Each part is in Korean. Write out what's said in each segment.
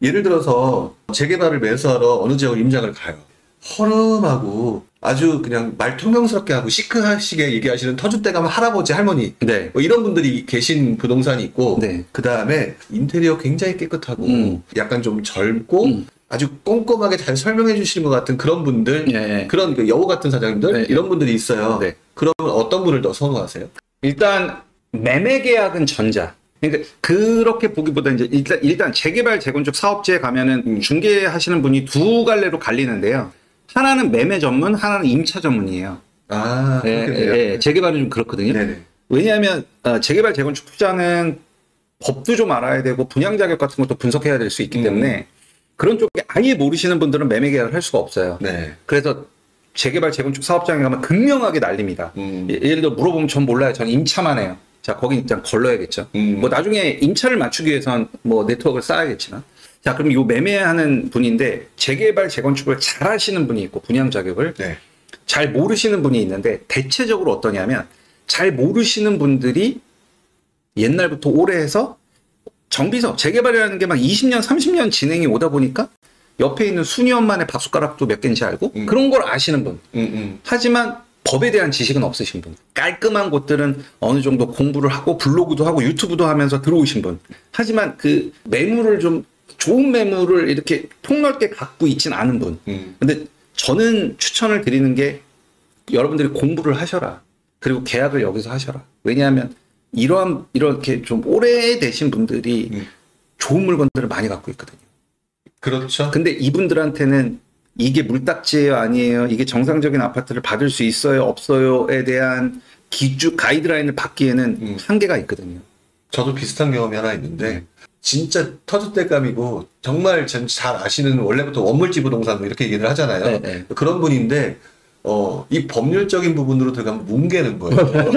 예를 들어서 재개발을 매수하러 어느 지역 임장을 가요. 허름하고 아주 그냥 말 통명스럽게 하고 시크하시게 얘기하시는 터줏대감 할아버지 할머니 네. 뭐 이런 분들이 계신 부동산이 있고 네. 그 다음에 인테리어 굉장히 깨끗하고 약간 좀 젊고 아주 꼼꼼하게 잘 설명해 주시는 것 같은 그런 분들 예. 그런 그 여우 같은 사장님들 네. 이런 분들이 있어요. 네. 그러면 어떤 분을 더 선호하세요? 일단 매매 계약은 전자. 그러니까 그렇게 보기보다 이제 일단 재개발 재건축 사업지에 가면은 중개하시는 분이 두 갈래로 갈리는데요. 하나는 매매 전문, 하나는 임차 전문이에요. 아, 예, 그렇게 돼요? 예, 재개발은 좀 그렇거든요. 네네. 왜냐하면 재개발 재건축 투자는 법도 좀 알아야 되고 분양 자격 같은 것도 분석해야 될 수 있기 때문에 그런 쪽에 아예 모르시는 분들은 매매 계약을 할 수가 없어요. 네. 그래서 재개발 재건축 사업장에 가면 극명하게 날립니다. 예를 들어 물어보면 전 몰라요. 전 임차만 해요. 자, 거긴 일단 걸러야겠죠. 뭐 나중에 임차를 맞추기 위해선 뭐 네트워크를 쌓아야겠지만. 자, 그럼 요 매매하는 분인데 재개발 재건축을 잘 하시는 분이 있고 분양 자격을 네. 잘 모르시는 분이 있는데 대체적으로 어떠냐면 잘 모르시는 분들이 옛날부터 오래 해서 정비사업 재개발이라는 게 막 20년 30년 진행이 오다 보니까 옆에 있는 수년만의 박숟가락도 몇 개인지 알고 그런 걸 아시는 분. 하지만 법에 대한 지식은 없으신 분. 깔끔한 곳들은 어느 정도 공부를 하고 블로그도 하고 유튜브도 하면서 들어오신 분. 하지만 그 매물을 좀 좋은 매물을 이렇게 폭넓게 갖고 있진 않은 분. 근데 저는 추천을 드리는 게 여러분들이 공부를 하셔라. 그리고 계약을 여기서 하셔라. 왜냐하면 이렇게 좀 오래되신 분들이 좋은 물건들을 많이 갖고 있거든요. 그렇죠. 근데 이분들한테는 이게 물딱지예요, 아니에요? 이게 정상적인 아파트를 받을 수 있어요, 없어요에 대한 가이드라인을 받기에는 한계가 있거든요. 저도 비슷한 경험이 하나 있는데 진짜 터줏대감이고 정말 잘 아시는 원래부터 원물지 부동산 뭐 이렇게 얘기를 하잖아요. 네, 네. 그런 분인데 이 법률적인 부분으로 들어가면 뭉개는 거예요.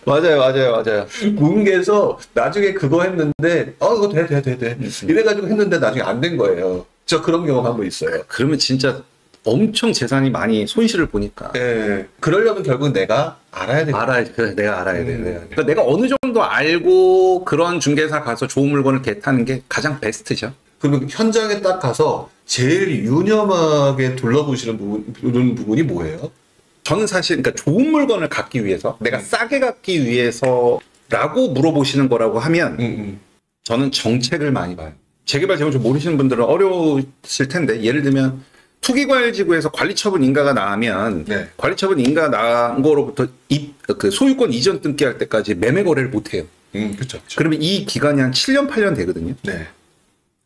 맞아요. 뭉개서 나중에 그거 했는데 이거 돼. 이래가지고 했는데 나중에 안 된 거예요. 저 그런 경험 한 번 있어요. 그러면 진짜 엄청 재산이 많이 손실을 보니까. 네. 그러려면 결국은 내가 알아야 돼요. 그래, 내가 알아야 돼. 그러니까 내가 어느 정도 알고 그런 중개사 가서 좋은 물건을 겟하는 게 가장 베스트죠. 그러면 현장에 딱 가서 제일 유념하게 둘러보시는 부분이 뭐예요? 저는 사실 그러니까 좋은 물건을 갖기 위해서 내가 싸게 갖기 위해서라고 물어보시는 거라고 하면 저는 정책을 많이 봐요. 재개발 재건축 모르시는 분들은 어려우실 텐데 예를 들면 투기과열지구에서 관리처분 인가가 나면 네. 관리처분 인가 난 거로부터 그 소유권 이전 등기할 때까지 매매 거래를 못 해요. 그렇죠. 그러면 이 기간이 한 7년 8년 되거든요. 네.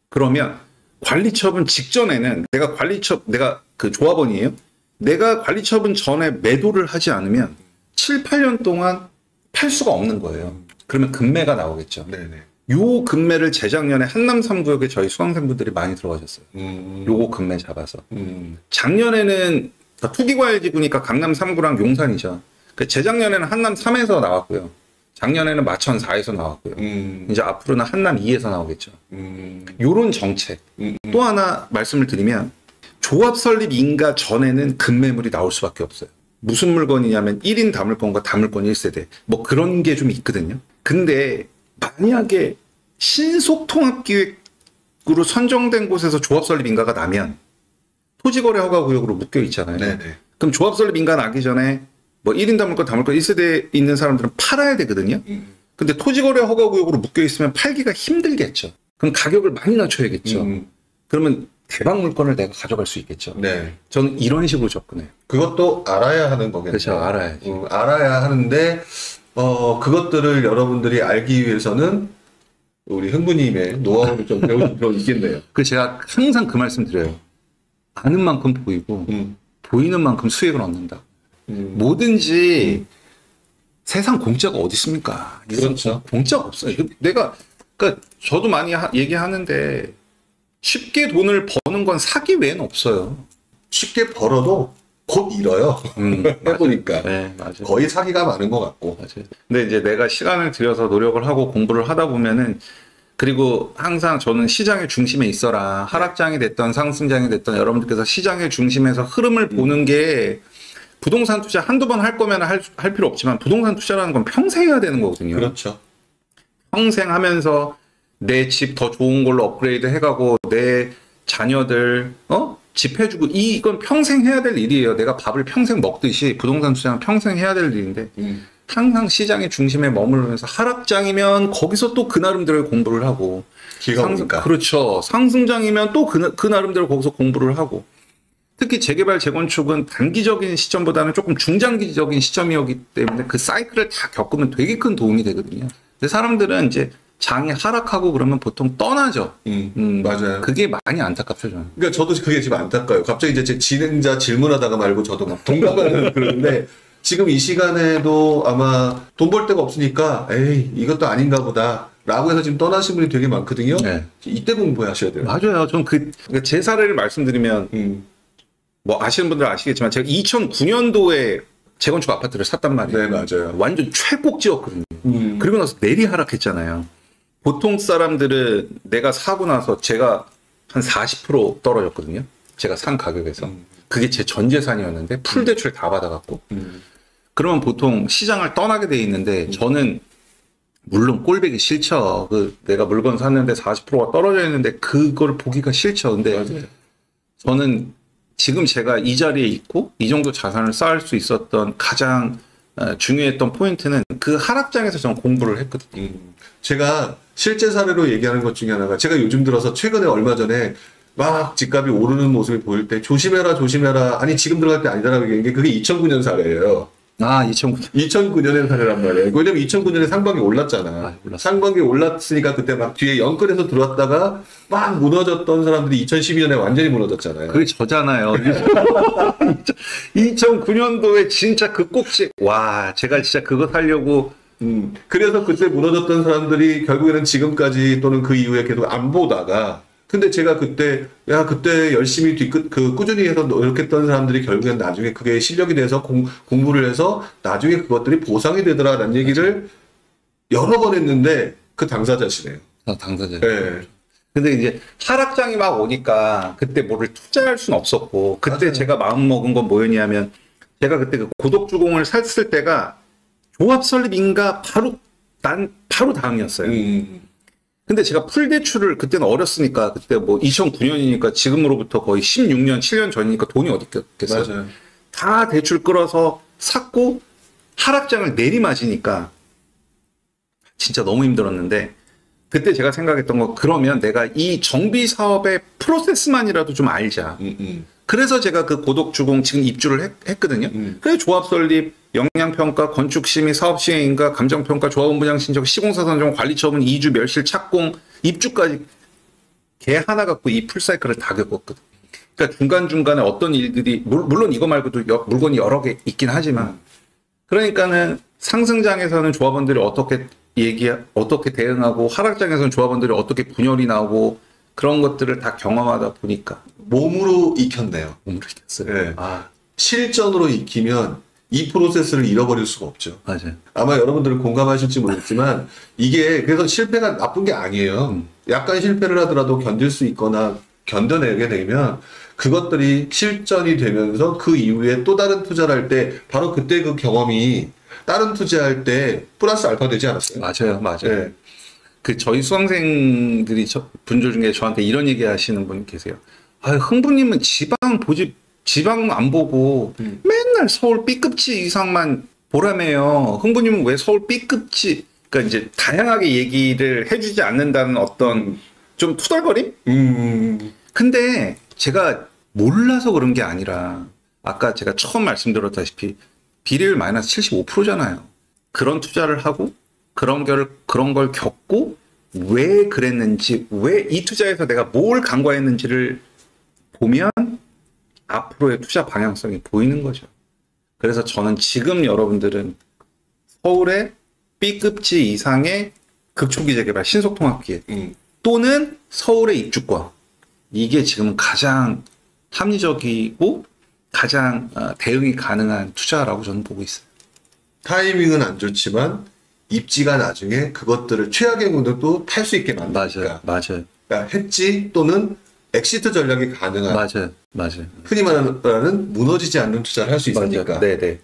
그러면 관리처분 직전에는 내가 그 조합원이에요. 내가 관리처분 전에 매도를 하지 않으면 7, 8년 동안 팔 수가 없는 거예요. 그러면 금매가 나오겠죠. 네네. 요 금매를 재작년에 한남 3구역에 저희 수강생분들이 많이 들어가셨어요. 요거 금매 잡아서. 작년에는 투기과열지구니까 강남 3구랑 용산이죠. 재작년에는 한남 3에서 나왔고요. 작년에는 마천 4에서 나왔고요. 이제 앞으로는 한남 2에서 나오겠죠. 요런 정책. 또 하나 말씀을 드리면 조합 설립 인가 전에는 급매물이 나올 수밖에 없어요. 무슨 물건이냐면 1인 다물건과 다물건 1세대. 뭐 그런 게 좀 있거든요. 근데 만약에 신속통합기획으로 선정된 곳에서 조합 설립 인가가 나면 토지거래 허가구역으로 묶여 있잖아요. 네네. 그럼 조합 설립 인가 나기 전에 뭐 1인 다물건 다물건 1세대에 있는 사람들은 팔아야 되거든요. 근데 토지거래 허가구역으로 묶여 있으면 팔기가 힘들겠죠. 그럼 가격을 많이 낮춰야겠죠. 그러면 대박 물건을 내가 가져갈 수 있겠죠. 네. 저는 이런 식으로 접근해요. 그것도 알아야 하는 거겠네요. 그렇죠. 알아야죠. 알아야 하는데 그것들을 여러분들이 알기 위해서는 우리 흥부님의 노하우를 좀 배울 필요가 있겠네요. 그래서 제가 항상 그 말씀 드려요. 아는 만큼 보이고 보이는 만큼 수익을 얻는다. 뭐든지 세상 공짜가 어디 있습니까? 그렇죠. 공짜가 없어요. 그러니까 저도 많이 얘기하는데 쉽게 돈을 버는 건 사기 외에는 없어요. 쉽게 벌어도 곧 잃어요. 해보니까. 네, 맞아요. 거의 사기가 많은 것 같고. 맞아요. 근데 이제 내가 시간을 들여서 노력을 하고 공부를 하다 보면은 그리고 항상 저는 시장의 중심에 있어라. 하락장이 됐던 상승장이 됐던 여러분들께서 시장의 중심에서 흐름을 보는 게 부동산 투자 한두 번 할 거면 할 필요 없지만 부동산 투자라는 건 평생 해야 되는 거거든요. 그렇죠. 평생 하면서 내 집 더 좋은 걸로 업그레이드 해가고 내 자녀들 집 해주고 이건 평생 해야 될 일이에요. 내가 밥을 평생 먹듯이 부동산 투자는 평생 해야 될 일인데 항상 시장의 중심에 머무르면서 하락장이면 거기서 또 그 나름대로의 공부를 하고 그렇죠. 상승장이면 또 그 나름대로 거기서 공부를 하고 특히 재개발 재건축은 단기적인 시점보다는 조금 중장기적인 시점이었기 때문에 그 사이클을 다 겪으면 되게 큰 도움이 되거든요. 근데 사람들은 이제 장이 하락하고 그러면 보통 떠나죠. 맞아요. 그게 많이 안타깝죠, 저는. 그러니까 저도 그게 지금 안타까워요. 갑자기 이제 제 진행자 질문하다가 말고 저도 막 동감을 그러는데 지금 이 시간에도 아마 돈 벌 데가 없으니까 에이 이것도 아닌가 보다 라고 해서 지금 떠나신 분이 되게 많거든요. 네. 이때 공부하셔야 돼요. 맞아요. 전 그러니까 제 사례를 말씀드리면 뭐 아시는 분들은 아시겠지만 제가 2009년도에 재건축 아파트를 샀단 말이에요. 네, 맞아요. 완전 최꼭지였거든요. 그리고 나서 내리 하락했잖아요. 보통 사람들은 내가 사고 나서 제가 한 40% 떨어졌거든요. 제가 산 가격에서. 그게 제 전 재산이었는데 풀 대출 다 받아갖고. 그러면 보통 시장을 떠나게 돼 있는데 저는 물론 꼴보기 싫죠. 내가 물건 샀는데 40%가 떨어져 있는데 그걸 보기가 싫죠. 근데 맞아요. 저는 지금 제가 이 자리에 있고 이 정도 자산을 쌓을 수 있었던 가장 중요했던 포인트는 그 하락장에서 저는 공부를 했거든요. 제가 실제 사례로 얘기하는 것 중에 하나가 제가 요즘 들어서 최근에 얼마 전에 막 집값이 오르는 모습을 보일 때 조심해라 조심해라 아니 지금 들어갈 때 아니다라고 얘기한 게 그게 2009년 사례예요. 2009년의 사례란 말이에요. 왜냐면 2009년에 상반기 올랐잖아. 상반기 올랐으니까 그때 막 뒤에 연끌해서 들어왔다가 막 무너졌던 사람들이 2012년에 완전히 무너졌잖아요. 그게 저잖아요. 2009년도에 진짜 그 꼭지. 와, 제가 진짜 그거 살려고. 그래서 그때 무너졌던 사람들이 결국에는 지금까지 또는 그 이후에 계속 안 보다가 근데 제가 그때 열심히 꾸준히 해서 노력했던 사람들이 결국엔 나중에 그게 실력이 돼서 공부를 해서 나중에 그것들이 보상이 되더라라는 얘기를 여러 번 했는데 그 당사자시네요. 당사자. 네. 근데 이제 하락장이 막 오니까 그때 뭐를 투자할 수는 없었고 그때 맞아요. 제가 마음 먹은 건 뭐였냐면 제가 그때 그 고독주공을 샀을 때가 조합 설립인가 바로 다음이었어요. 근데 제가 풀대출을 그때는 어렸으니까 그때 뭐 2009년이니까 지금으로부터 거의 16년, 7년 전이니까 돈이 어디 있겠어요. 맞아요. 다 대출 끌어서 샀고 하락장을 내리맞으니까 진짜 너무 힘들었는데 그때 제가 생각했던 거 그러면 내가 이 정비 사업의 프로세스만이라도 좀 알자. 그래서 제가 그 고독주공 지금 입주를 했거든요. 그래서 조합 설립, 영양평가, 건축심의, 사업시행인가, 감정평가, 조합원 분양 신청, 시공사 선정, 관리처분, 이주, 멸실, 착공, 입주까지 개 하나 갖고 이 풀사이클을 다 겪었거든. 그러니까 중간중간에 어떤 일들이 물론 이거 말고도 물건이 여러 개 있긴 하지만 그러니까는 상승장에서는 조합원들이 어떻게 대응하고 하락장에서는 조합원들이 어떻게 분열이 나오고 그런 것들을 다 경험하다 보니까 몸으로 익혔네요. 몸으로 익혔어요. 네. 실전으로 익히면 이 프로세스를 잃어버릴 수가 없죠. 맞아요. 아마 여러분들은 공감하실지 모르겠지만 이게 그래서 실패가 나쁜 게 아니에요. 약간 실패를 하더라도 견딜 수 있거나 견뎌내게 되면 그것들이 실전이 되면서 그 이후에 또 다른 투자를 할 때 바로 그때 그 경험이 다른 투자할 때 플러스 알파 되지 않았어요? 맞아요. 네. 저희 수강생들이 분들 중에 저한테 이런 얘기 하시는 분 계세요. 흥부님은 지방 안 보고 맨날 서울 B급지 이상만 보라매요. 흥부님은 왜 서울 B급지, 그러니까 이제 다양하게 얘기를 해주지 않는다는 어떤 좀 투덜거림? 근데 제가 몰라서 그런 게 아니라 아까 제가 처음 말씀드렸다시피 비례율 마이너스 75%잖아요. 그런 투자를 하고 그런 걸 겪고 왜 그랬는지, 왜 이 투자에서 내가 뭘 간과했는지를 보면 앞으로의 투자 방향성이 보이는 거죠. 그래서 저는 지금 여러분들은 서울의 B급지 이상의 극초기 재개발 신속통합기획 또는 서울의 입주권, 이게 지금 가장 합리적이고 가장 대응이 가능한 투자라고 저는 보고 있어요. 타이밍은 안 좋지만 입지가 나중에 그것들을 최악의 공격도 탈 수 있게 만드니까. 맞아요. 그러니까 해지 또는 엑시트 전략이 가능한. 맞아요. 흔히 말하는 무너지지 않는 투자를 할 수 있으니까. 네네.